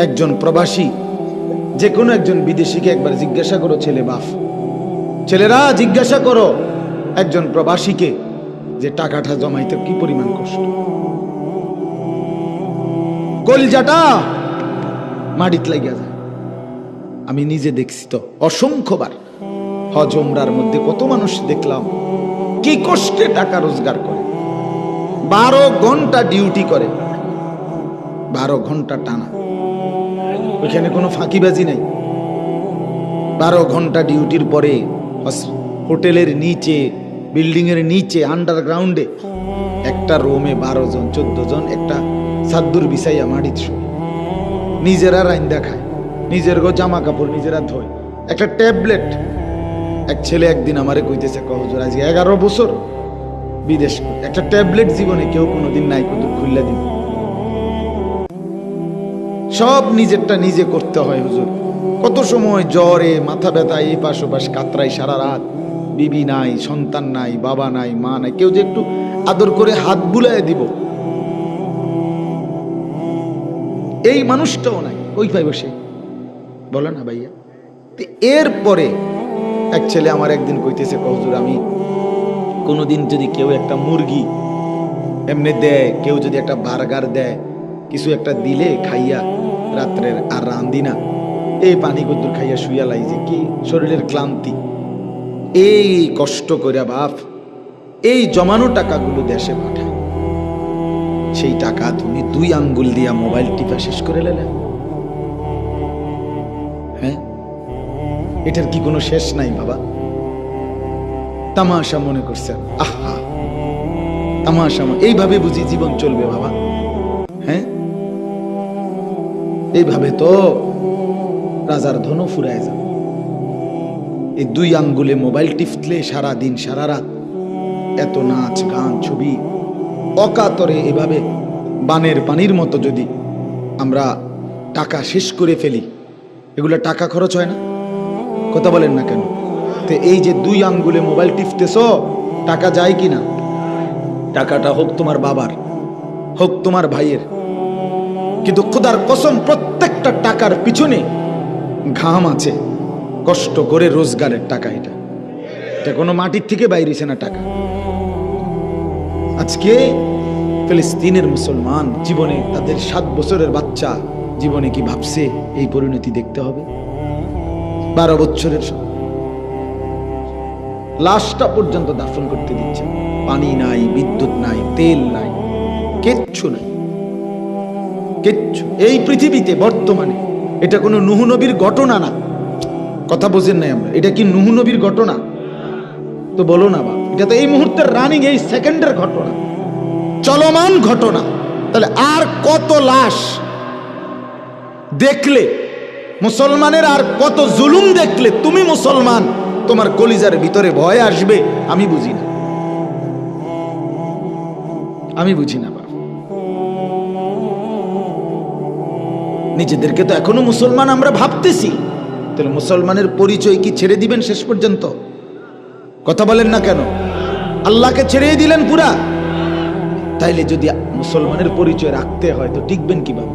একজন প্রবাসী, যে কোনো একজন বিদেশিকে একবার জিজ্ঞাসা করো, ছেলে বাপ, ছেলেরা জিজ্ঞাসা করো একজন প্রবাসীকে যে টাকাটা জমাইতে কি পরিমাণ কষ্ট, কলজাটা মাটিত লাগিয়া যায়। আমি নিজে দেখছি তো অসংখ্যবার, হজ উমরার মধ্যে কত মানুষ দেখলাম কি কষ্টে টাকা রোজগার করে, 12 ঘন্টা ডিউটি করে, 12 ঘন্টা টানা, ওইখানে কোনো ফাঁকিবাজি নাই। 12 ঘন্টা ডিউটির পরে হোটেলের নিচে, বিল্ডিং এর নিচে, আন্ডারগ্রাউন্ডে একটা রুমে 12 জন 14 জন একটা সাদ্দুর বিছাইয়া মাটিত শুয়ে, নিজেরা রাইন্দা খায়, নিজের গো জামা কাপড় নিজেরা ধোয়, একটা ট্যাবলেট। এক ছেলে একদিন আমারে কইতেছে, হুজুর আজকে 11 বছর বিদেশ, একটা ট্যাবলেট জীবনে কেউ কোনোদিন নাই, কত খুললা দিন, সব নিজেরটা নিজে করতে হয় হুজুর। কত সময় জ্বরে, মাথা ব্যথা, এই পাশ ওপাশ কাতরাই সারা রাত, বিবি নাই, সন্তান নাই, বাবা নাই, মা নাই, কেউ যে একটু আদর করে হাত বুলায় দিব, এই মানুষটাও নাই, ওই পাই বসে বলে না ভাইয়া। এরপরে এক ছেলে আমার একদিন কইতেছে, হুজুর আমি কোনোদিন যদি কেউ একটা মুরগি এমনি দেয়, কেউ যদি একটা বার্গার দেয়, কিছু একটা দিলে খাইয়া রাত্রের আর রান্দি না, এই পানি কদ্দুর খাইয়া শুইয়া লাই, যে কি শরীরের ক্লান্তি, এই কষ্ট করিয়া বাপ এই জমানো টাকাগুলো দেশে পাঠায়, সেই টাকা তুমি 2 আঙ্গুল দিয়া মোবাইল টিপা শেষ করে লেলে। হ্যাঁ, এটার কি কোনো শেষ নাই বাবা? তামাশা মনে করছে, আহা তামাশা, এইভাবে বুঝি জীবন চলবে বাবা? হ্যাঁ, এইভাবে তো রাজার ধনও ফুরায় যাবে। এই 2 আঙ্গুলে মোবাইল টিপলে সারা দিন সারা রাত এত নাচ গান ছবি, অকাতরে এভাবে বানের পানির মতো যদি আমরা টাকা শেষ করে ফেলি, এগুলো টাকা খরচ হয় না? কথা বলেন না কেন? তো এই যে 2 আঙ্গুলে মোবাইল টিপতেছ, টাকা যায় কি না? টাকাটা হোক তোমার বাবার, হোক তোমার ভাইয়ের, কিন্তু খোদার কসম প্রত্যেকটা টাকার পিছনে ঘাম আছে, কষ্ট করে রোজগারের টাকা। এটা কোনো মাটির থেকে বাইরেছে না টাকা। আজকে ফিলিস্তিনের মুসলমান জীবনে, তাদের 7 বছরের বাচ্চা জীবনে কি ভাবছে এই পরিণতি দেখতে হবে? 12 বছরের লাশটা পর্যন্ত দাফন করতে দিচ্ছে, পানি নাই, বিদ্যুৎ নাই, তেল নাই, কিচ্ছু নাই, কিচ্ছু এই পৃথিবীতে বর্তমানে। এটা কোনো নূহ নবীর ঘটনা না, কথা বোঝেন নাই আমরা? এটা কি নূহ নবীর ঘটনা? তো বলো না বাপ, এটা তো এই মুহূর্তের রানিং, এই সেকেন্ডের ঘটনা, চলমান ঘটনা। তাহলে আর কত লাশ দেখলে মুসলমানের, আর কত জুলুম দেখলে তুমি মুসলমান, তোমার কলিজার ভিতরে ভয় আসবে? আমি বুঝি না, আমি বুঝি না বাপ। নিজেদেরকে তো এখনো মুসলমান আমরা ভাবতেছি, তাহলে মুসলমানের পরিচয় কি ছেড়ে দিবেন শেষ পর্যন্ত? কথা বলেন না কেন? আল্লাহকে ছেড়েই দিলেন পুরা। তাইলে যদি মুসলমানের পরিচয় রাখতে হয় তো টিকবেন কিভাবে?